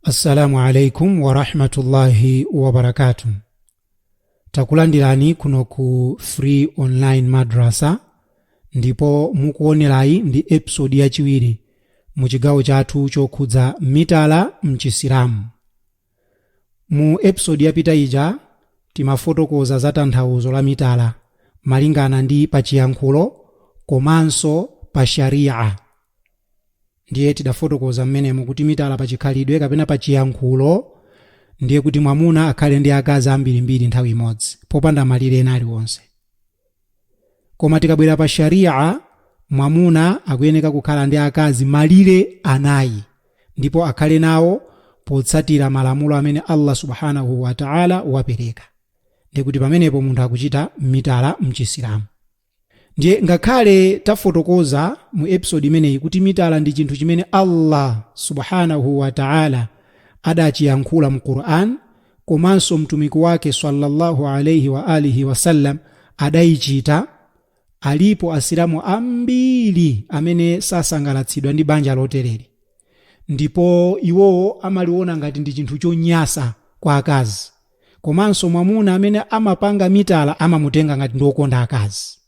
Assalamu alaikum wa rahmatullahi wa barakatuh. Takulandirani kuno ku Free Online Madrasa ndipo mukuonerayi ndi episode yachiwiri mu chigawo chathu chokhudza mitala mchisilamu. Mu episode yapita ija timafotokoza za tanthauzo la mitala malingana ndi pachiyankhulo komanso pa sharia. Ndiye tidafotokoza mmenemu kuti mitala pachikhalidwe kapena pachiyankhulo ndiye kuti mwamuna akhale ndi akazi ambirimbiri nthawi imodzi popanda malire ena aliwonse. Koma tikabwera pa sharia, mwamuna akuyeneka kukhala ndi akazi malire anayi ndipo akhale nawo potsatira malamulo amene Allah subhanahu wa ta'ala wapereka. Ndiye kuti pamenepo munthu akuchita mitala mchisilamu. Ndiye ngakhale tafotokoza mu episode imeneyi kuti mitala ndi chinthu chimene Allah subhanahu wa ta'ala adachiyankhula mu Qur'an, komanso mtumiki wake sallallahu alayhi wa alihi wasallam adayichita, alipo asilamu ambiri amene sasangalatsidwa ndi banja lotereri, ndipo iwowo amaliona ngati ndi chinthu chonyasa kwa akazi, komanso mwamuna amene amapanga mitala amamutenga ngati ndi wokonda akazi.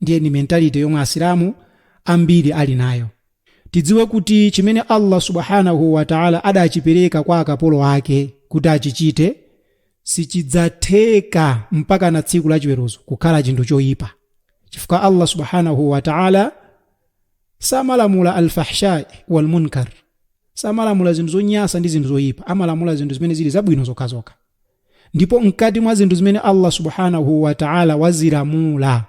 Ndiye ni mentality yomwe asilamu ambiri ali nayo. Tidziwe kuti chimene Allah subhanahu wa ta'ala adachipereka kwa akapolo ake kuti achichite sichidzatheka mpaka na tsiku la chiweruzo kukhala chinthu choyipa, chifukwa Allah subhanahu wa ta'ala samalamula al-fahsha wal munkar, samalamula zinthu zonyasa ndi zinthu zoyipa, amalamula zinthu zimene zili zabwino zokhazokha. Ndipo mkati mwa zinthu zimene Allah subhanahu wa ta'ala wazilamula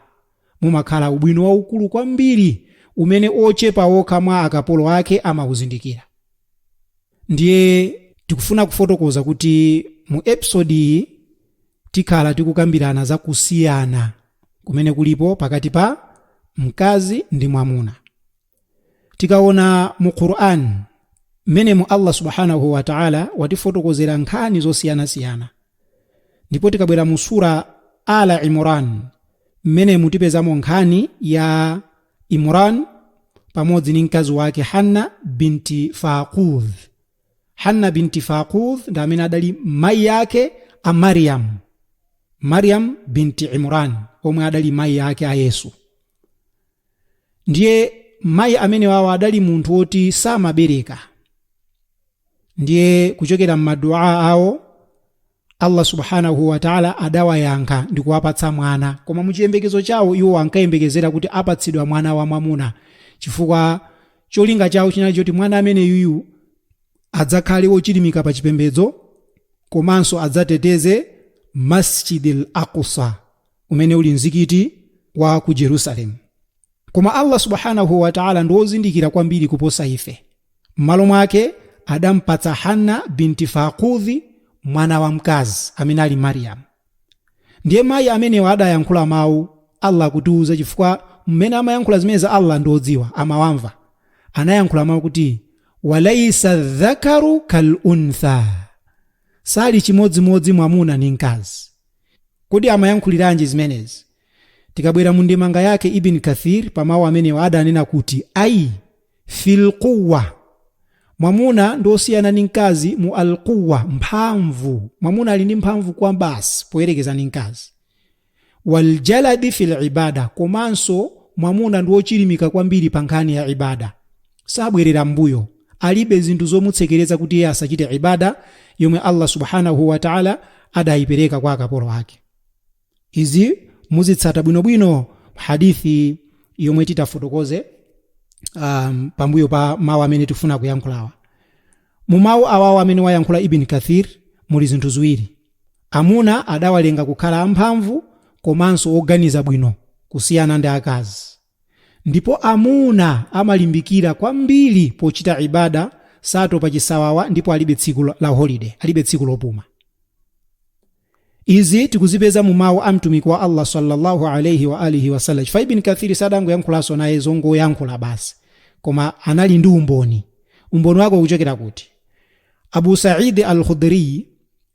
mumakhala ubwino waukulu kwambiri umene ochepa wokha mwa akapolo ake amauzindikira. Ndiye tikufuna kufotokoza kuti mu episode iyi tikhala tikukambirana za kusiyana kumene kulipo pakati pa mkazi ndi mwamuna. Tikaona mu Qur'an mmene mu Allah subhanahu wa ta'ala watifotokozera nkhani zosiyana-siyana, ndipo tikabwera mu sura Ala Imran mmene mutipezamo nkhani ya Imran pamodzi ndi mkazi wake Hanna binti Faqudh. Hanna binti Faqudh ndi amene adali mayi yake a Maryam binti Imran, omwe adali mayi yake a Yesu. Ndiye mayi amene wawo adali munthu woti samabereka. Ndiye kuchokera m'madua awo Allah subhanahu wa ta'ala adawayankha ndi kuwapatsa mwana, koma muchiyembekezo chawo iwo ankayembekezera kuti apatsidwa mwana wa mwamuna, chifukwa cholinga chawo chinali choti mwana amene yuyu adzakhale wochilimika pa chipembedzo komanso adzateteze Masjidil Aqsa umene uli mzikiti wa ku Jerusalem. Koma Allah subhanahu wa ta'ala ndiwozindikira kwambiri kuposa ife. M'malo mwake adampatsa Hanna binti Faqudhi mwana wa mkazi amene ali Maryam. Ndiye mayi amene adayankhula mawu Allah kutiuza, chifukwa mmene amayankhula zimene za Allah ndiodziwa, amawamva. Anayankhula mawu kuti walaysa dhakaru kal untha, sali chimodzimodzi mwamuna ndi mkazi. Kodi amayankhuliranji zimenezi? Tikabwera mu ndemanga yake Ibn Kathir pa mawu amene adanena kuti ai fil quwwa, mwamuna ndosiyana ndi mkazi mu al-quwwa, mphamvu. Mwamuna ali ndi mphamvu kwa basi poyerekeza ndi mkazi. Wal jaladi fil ibada, komanso mwamuna ndiwochilimika kwambiri pa nkhani ya ibada, sabwerera mbuyo, alibe zinthu zomutsekereza kuti iye asachite ibada yomwe Allah subhanahu wa ta'ala adayipereka kwa akapolo ake. Izi muzitsata bwinobwino hadithi yomwe titafotokoze pambuyo pa mawu amene tifuna kuyankhulawa. Mu mawu awawo amene wayankhula Ibn Kathir muli zinthu ziwiri: amuna adawalenga kukhala amphamvu komanso oganiza bwino kusiyana ndi akazi, ndipo amuna amalimbikira kwambiri pochita ibada, satopa chisawawa, ndipo alibe tsiku la holiday, alibe tsiku lopuma. Izi tikuzipeza mu mawu a mtumiki wa Allah sallallahu alayhi wa alihi wasallam. Ibn Kathir sadangoyankhulanso naye zongoyankhula basi, koma anali ndi umboni. Umboni wake ukuchokera kuti Abu Sa'id al-Khudri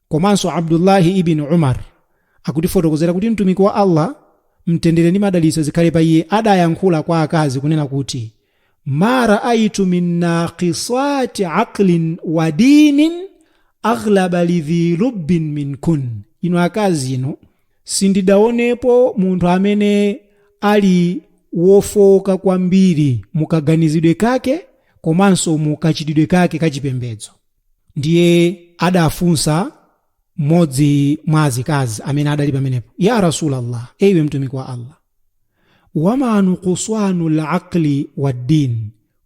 komanso Abdullah ibn Umar akutifotokozera kuti mtumiki wa Allah, mtendere ndi madalitso zikhale pa iye, adayankhula kwa akazi kunena kuti ma raaitu min naqisati aqlin wa dinin aghlaba lidhi lubbin minkun. Ino akazi ino sindidaonepo munthu amene ali wofoka kwambiri mukaganizidwe kake komanso mukachitidwe kake kachipembedzo. Ndiye adafunsa mmodzi mwa azikazi amene adali pamenepo, ya Rasulallah, ewe mtumiki wa Allah, wama nuqsanu al-aqli wad-din,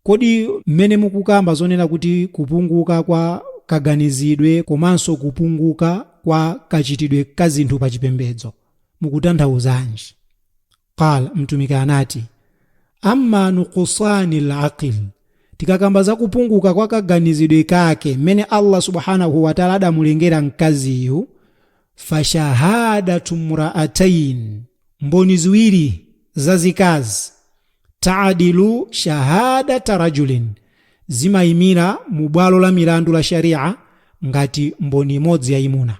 kodi mmene mukukamba zonena kuti kupunguka kwa kaganizidwe komanso kupunguka kwa kachitidwe ka zinthu pa chipembedzo mukutanthauzanji? Qala, mtumiki anati, amma nuqsani al-aql, tikakamba za kupunguka kwa kaganizidwe kake mmene Allah subhanahu wa ta'ala adamulengera mkaziyu, fashahadatu mra'atayn, mboni ziwiri zazikazi, taadilu shahadata rajulin, zimayimira mu bwalo la milandu la sharia ngati mboni imodzi yayimuna.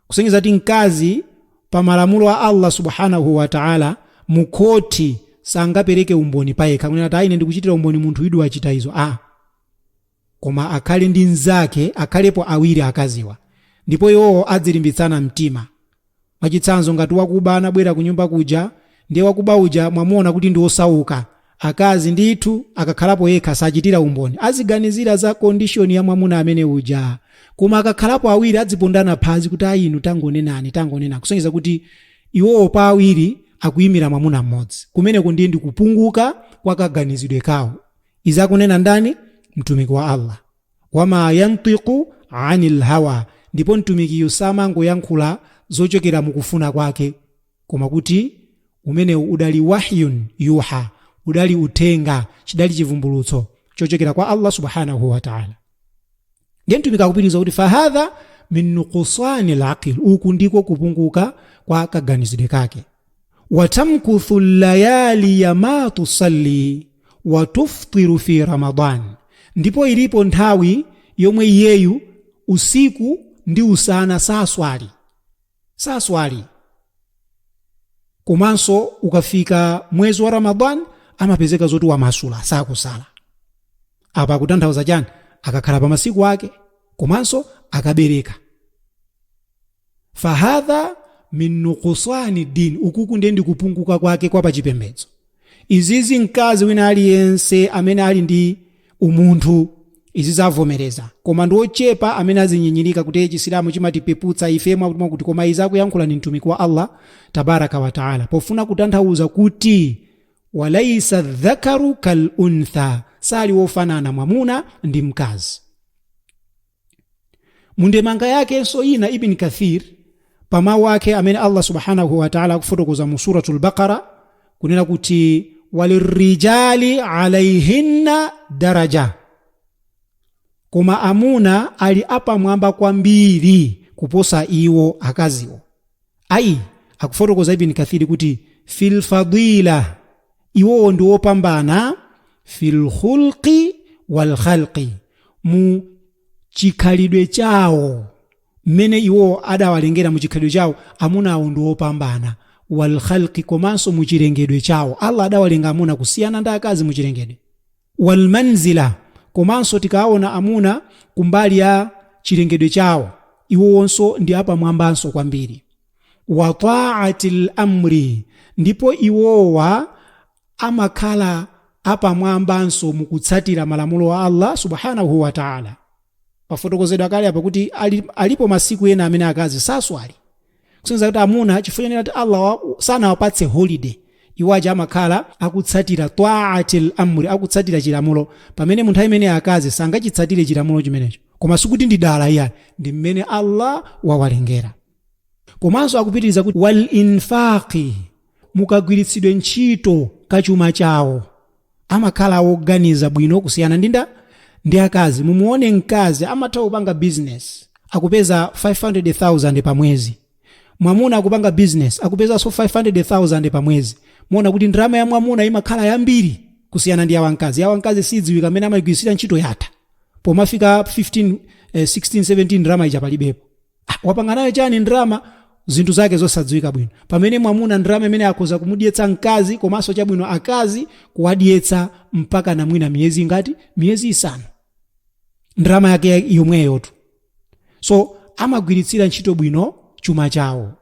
Kusonyeza kuti mkazi pa malamulo a Allah subhanahu wa ta'ala mukoti sangapereke umboni payekha kunena kuti ine ndikuchitira umboni munthu idu achita izo, koma akhale ndi nzake, akhalepo awiri akaziwa, ndipo iwo adzilimbitsana mtima. Mwachitsanzo ngati wakuba anabwera ku nyumba kuja, ndiye wakuba uja mwamuona kuti ndi osauka, akazi ndithu akakhalapo yekha sachitira umboni, aziganizira za condition ya mwamuna amene uja. Koma akakhalapo awiri adzipondana phazi kuti inu tangonenani, kusonyeza kuti iwo pa awiri akuyimira mwamuna mmodzi. Kumeneko ndiye ndi kupunguka kwa kaganizidwe kawo. Izakunena ndani? Mtumiki wa Allah. Wama yantiqu anil hawa, ndipo mtumiki yusamangoyankhula zochokera mukufuna kwake, koma kuti umene udali wahyun yuha, udali utenga, chidali chivumbulutso chochokera kwa Allah subhanahu wa ta'ala. Ndiye mtumiki akupitiriza kuti fahadha min nuqsani al-aql, uku ndiko kupunguka kwa kaganizidwe kake. Watamkuthu layali ya ma tusalli wa tuftiru fi Ramadan, ndipo ilipo nthawi yomwe iyeyu usiku ndi usana saswali, komanso ukafika mwezi wa Ramadan amapezeka zoti wamasula sakusala. Apa kutanthauza chani? Akakhala pa masiku ake komanso akabereka. Fahadha min nuqsani din, ukuku ndiye kupunguka kwake kwa pachipembedzo. Izizi mkazi wina aliyense amene ali ndi umunthu izi zavomereza, koma ndi ochepa amene azinyinyirika kuti Chisilamu chimatipeputsa ifemwa kuti koma izi akuyankhula ni mtumiki wa Allah tabaraka wa taala, pofuna kutanthauza kuti walaisa dhakaru kal untha, sali wofanana mwamuna ndi mkazi. Mundemanga yake so ina Ibn Kathir pamawu ake amene Allah subhanahu wa ta'ala akufotokoza mu suratul Baqara kunena kuti walirrijali alayhinna daraja, koma amuna ali apa mwamba kwambiri kuposa iwo akaziwo. Ayi akufotokoza Ibn Kathir kuti fil fadila, iwo ndi wopambana, fil khulqi wal khalqi, mu chikhalidwe chawo mmene iwo adawalengera mu chikhalidwe chawo, amuna awo ndi wopambana, wal khalqi, komanso mu chilengedwe chawo. Allah adawalenga amuna kusiyana ndi akazi mu chilengedwe. Wal manzila, komanso tikaona amuna kumbali ya chilengedwe chawo, iwo wonso ndi apa mwambanso kwambiri. Wa ta'atil amri, ndipo iwowa amakhala apa mwambanso mukutsatira malamulo wa Allah subhanahu wa ta'ala. Pafotokozedwa kale apa kuti alipo masiku ena amene akazi saswali, kusonyeza kuti amuna chifukwa kuti Allah sana wapatse holiday, iwo aja amakhala akutsatira ta'atil amri, akutsatira chilamulo, pamene munthu amene akazi sangachitsatire chilamulo chimenecho, koma sikuti ndi dala iya, ndi mmene Allah wawalengera. Komanso akupitiriza kuti wal infaqi, mukagwiritsidwe ntchito kachuma chawo, amakhala oganiza bwino kusiyana ndi akazi. Mumuone mkazi amatha kupanga business akupeza 500,000 pa mwezi, mwamuna akupanga business akupeza so 500,000 pa mwezi. Muona kuti ndrama ya mwamuna imakhala yambiri kusiyana ndi ya wankazi. Ya wankazi sidziwika amene amagwirisira ntchito yatha, pomafika 15 16 17 ndrama ija palibepo. Wapanga nayo chani ndrama? zinthu zake zosadziwika bwino, pamene mwamuna ndalama imene akhoza kumudyetsa mkazi komanso chabwino akazi kuwadyetsa mpaka na mwina miyezi ngati miyezi 5, ndalama yake yomweyotu. So amagwiritsira ntchito bwino chuma chawo.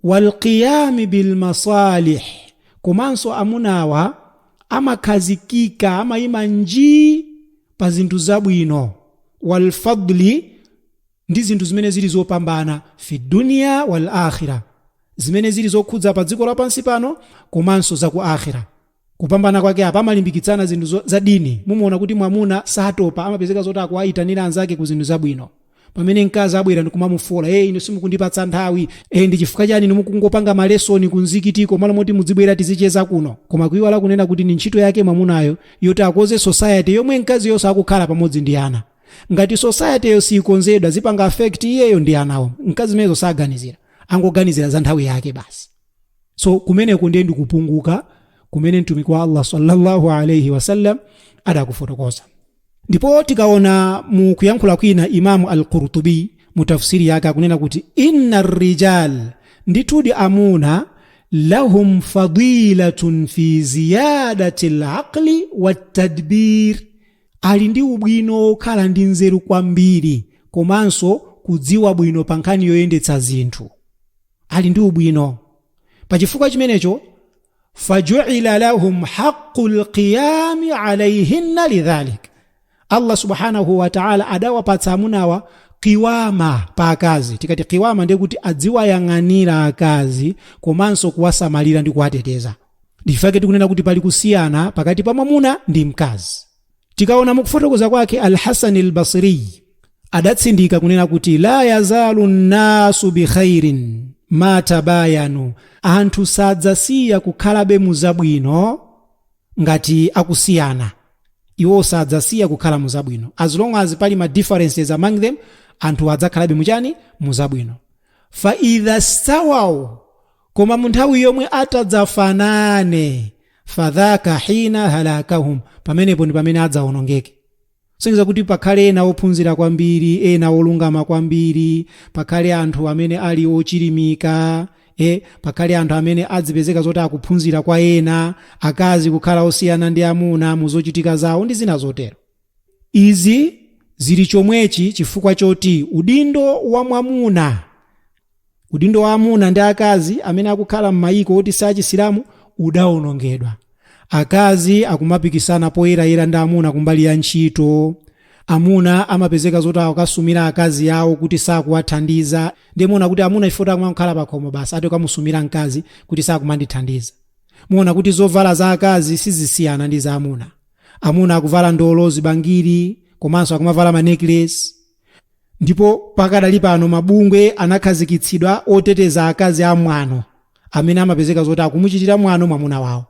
Walqiyami bilmasalih, komanso amunawa amakhazikika, amayima nji pa zinthu zabwino. Walfadli, ndi zinthu zimene zili zopambana fi dunya wal akhirah, zimene zili zokhudza pa dziko lapansi pano komanso za ku akhirah. Kupambana kwake apa amalimbikitsana zinthu za dini. Mumaona kuti mwamuna satopa, amapezeka zoti akuwayitanira anzake ku zinthu zabwino, pamene mkazi abwera ndikumamufola, ino simukundipatsa nthawi, ndi chifukwa chani mukungopanga malesoni kunzikitiko malo moti mudzibwera tizicheza kuno. Koma kuiwala kunena kuti ni ntchito yake mwamunayo yoti akoze society yomwe mkazi yonse akukhala pamodzi ndi ana. Ngati society yo sikonzedwa zipanga affect iyeyo ndi anawo, mkazi mezo saganizira, angoganizira za nthawi yake basi. So kumeneko ndiye ndikupunguka kumene mtumiki wa Allah sallallahu alayhi wasallam adakufotokoza. Ndipo tikaona mu kuyankhula kwina Imamu al-Qurtubi mu tafsiri yake akunena kuti inna rijal, nditudi amuna, lahum fadilatun fi ziyadati al-aqli wat-tadbir, ali ndi ubwino khala ndi nzeru kwambiri komanso kudziwa bwino pa nkhani yoyendetsa zinthu. Ali ndi ubwino. Pachifukwa chimenecho faju'ila lahum haqqul qiyami alayhinna lidhalik, Allah subhanahu wa ta'ala adawapatsa amunawa qiwama pa akazi. Tikati qiwama ndiye kuti adziwayang'anira akazi komanso kuwasamalira ndi kuwateteza. Ndifake tikunena kuti pali kusiyana pakati pa mwamuna ndi mkazi. Tikaona mukufotokoza kwake Al-Hasan al-Basri adatsindika kunena kuti la yazalu nasu bi khairin ma tabayanu, anthu sadzasiya kukhalabe muzabwino ngati akusiyana. Iwo sadzasiya kukhala muzabwino as long as pali ma differences among them, anthu adzakhalabe muchani muzabwino. Fa idha stawaw, koma munthawi yomwe atadzafanane, fadhaka hina halakahum, pamenepo ndi pamene adzaonongeke. Singiza kuti pakhale ena ophunzira kwambiri, ena olungama kwambiri, pakhale anthu amene ali ochirimika, pakhale anthu amene adzipezeka zoti akuphunzira kwa ena, akazi kukhala osiyana ndi amuna muzochitika zawo ndi zina zotero. Izi zili chomwechi chifukwa choti udindo wa mwamuna, udindo wa amuna ndi akazi amene akukhala m'mayiko oti sachisilamu udaonongedwa. Akazi akumapikisana poyerayera ndi amuna kumbali ya ntchito. Amuna amapezeka zoti akasumira akazi yawo kuti sakuwathandiza. Ndiye muona kuti amuna ifota akumakhala pakhomo basi ati akamusumira mkazi kuti sakumandithandiza. Muona kuti zovala za akazi sizisiyana ndi za amuna. Amuna akuvala ndolo, zibangiri, komanso akumavala ma necklace. Ndipo pakadali pano mabungwe anakhazikitsidwa oteteza akazi amwano amene amapezeka zoti akumuchitira mwano mwamuna wawo.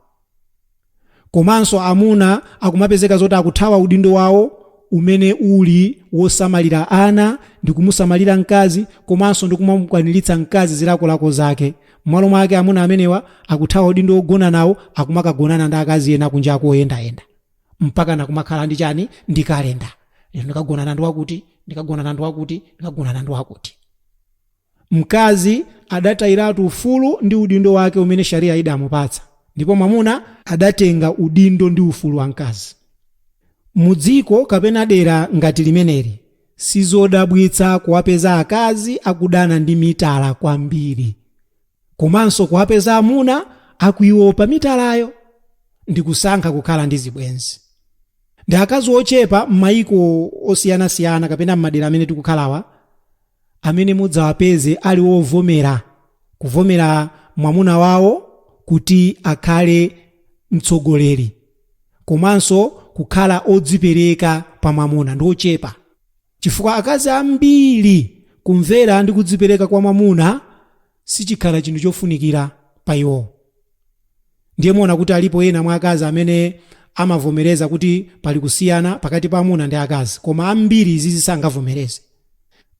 Komanso amuna akumapezeka zoti akuthawa udindo wawo umene uli wosamalira ana ndi kumusamalira mkazi, komanso ndi kumamukwaniritsa mkazi zilakolako zake. Mwalo mwake amuna amenewa akuthawa udindo wogona nawo, akumakagonana ndi akazi ena kunja akoyendayenda mpaka nakumakhala ndi chani ndi kalenda. Ndikagonana ndi wakuti, ndikagonana ndi wakuti, ndikagonana ndi wakuti. Mkazi adatayiratu ufulu ndi udindo wake umene sharia idamupatsa, ndipo mwamuna adatenga udindo ndi ufulu wa mkazi. Mudziko kapena dera ngati limeneli sizodabwitsa kuwapeza akazi akudana ndi mitala kwambiri, komanso kuwapeza amuna akuiopa mitalayo ndi kusankha kukhala ndi zibwenzi. Ndi akazi ochepa m'mayiko osiyanasiyana kapena m'madera amene tikukhalawa amene mudzawapeze ali ovomera kuvomera mwamuna wawo kuti akhale mtsogoleri, komanso kukhala odzipereka pa mwamuna ndi ochepa. Chifukwa akazi ambiri kumvera ndi kudzipereka kwa mwamuna sichikhala chinthu chofunikira pa iwo. Ndiye muona kuti alipo ena mwa akazi amene amavomereza kuti pali kusiyana pakati pa amuna ndi akazi, koma ambiri izi sangavomereze.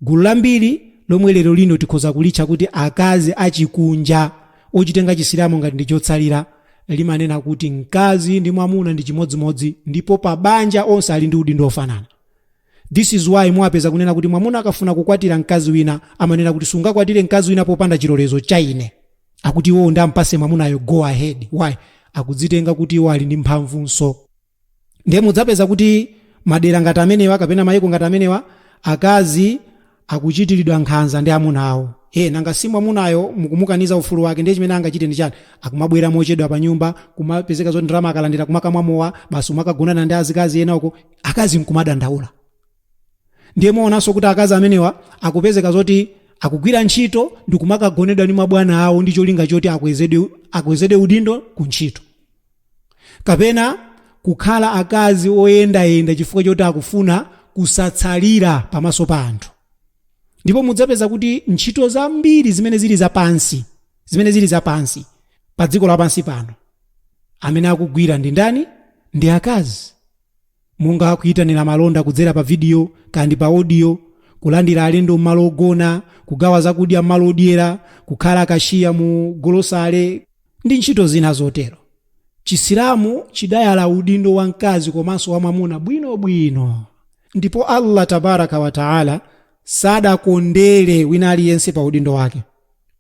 Gulu lambiri lomwe lero lino tikhoza kulitcha kuti akazi achikunja ochitenga chisilamu ngati ndi chotsalira, limanena kuti mkazi ndi mwamuna ndi chimodzimodzi, ndipo pa banja onse ali ndi udindo ofanana. This is why mwapeza kunena kuti mwamuna akafuna kukwatira mkazi wina amanena kuti sungakwatire mkazi wina popanda chilolezo cha ine, akuti iwo ndampase mwamunayo go ahead. Why? Akudzitenga kuti iwo ali ndi mphamvunso. Ndiye mudzapeza kuti madera ngati amenewa kapena mayiko ngati amenewa akazi akuchitiridwa nkhanza ndi amuna awo. Nanga si mwamunayo mukumukaniza ufulu wake, ndiye chimene angachite ndi chani? Akumabwera mochedwa pa nyumba, kumapezeka zoti ndalama akalandira kumakamwamowa, basi umakagonana ndi azikazi ena uko, akazi mkumadandaula. Ndiye muonanso kuti akazi amenewa akupezeka zoti akugwira ntchito ndi kumakagonedwa ndi mabwana awo ndi cholinga choti akwezede udindo ku ntchito, kapena kukhala akazi oyendayenda chifukwa choti akufuna kusatsalira pamaso pa anthu. Ndipo mudzapeza kuti ntchito zambiri zimene zili zapansi pa dziko lapansi pano, amene akugwira ndi ndani? Ndi akazi. Monga kuyitanira malonda kudzera pa video kandi pa audio, kulandira alendo m'malo ogona, kugawa zakudya m'malo odyera, kukhala kashiya mu golosale ndi ntchito zina zotero. Chisilamu chidayala udindo wa mkazi komanso wa mwamuna bwinobwino. Ndipo Allah tabaraka wa taala sadakondere wina aliyense pa udindo wake.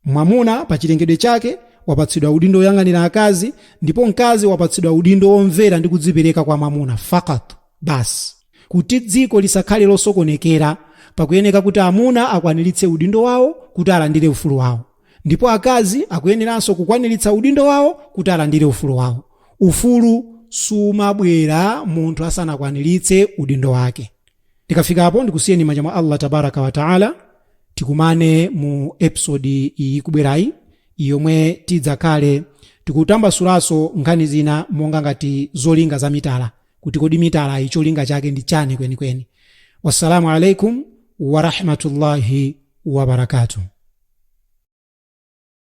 Mwamuna pa chilengedwe chake wapatsidwa udindo woyang'anira akazi, ndipo mkazi wapatsidwa udindo womvera ndi kudzipereka kwa mwamuna fakat. Basi kuti dziko lisakhale losokonekera, pakuyeneka kuti amuna akwaniritse udindo wawo kuti alandire ufulu wawo, ndipo akazi akuyeneranso kukwaniritsa udindo wawo kuti alandire ufulu wawo. Ufulu sumabwera munthu asanakwaniritse udindo wake. Tikafika hapo ndikusiyeni manja mwa Allah tabaraka wa taala. Tikumane mu episode iyi kubwerayi, yomwe tidzakhale tikutambasulaso nkhani zina monga ngati zolinga za mitala, kuti kodi mitala icholinga chake ndi chani kwenikweni. Wassalamu alaikum wa rahmatullahi wa barakatuh.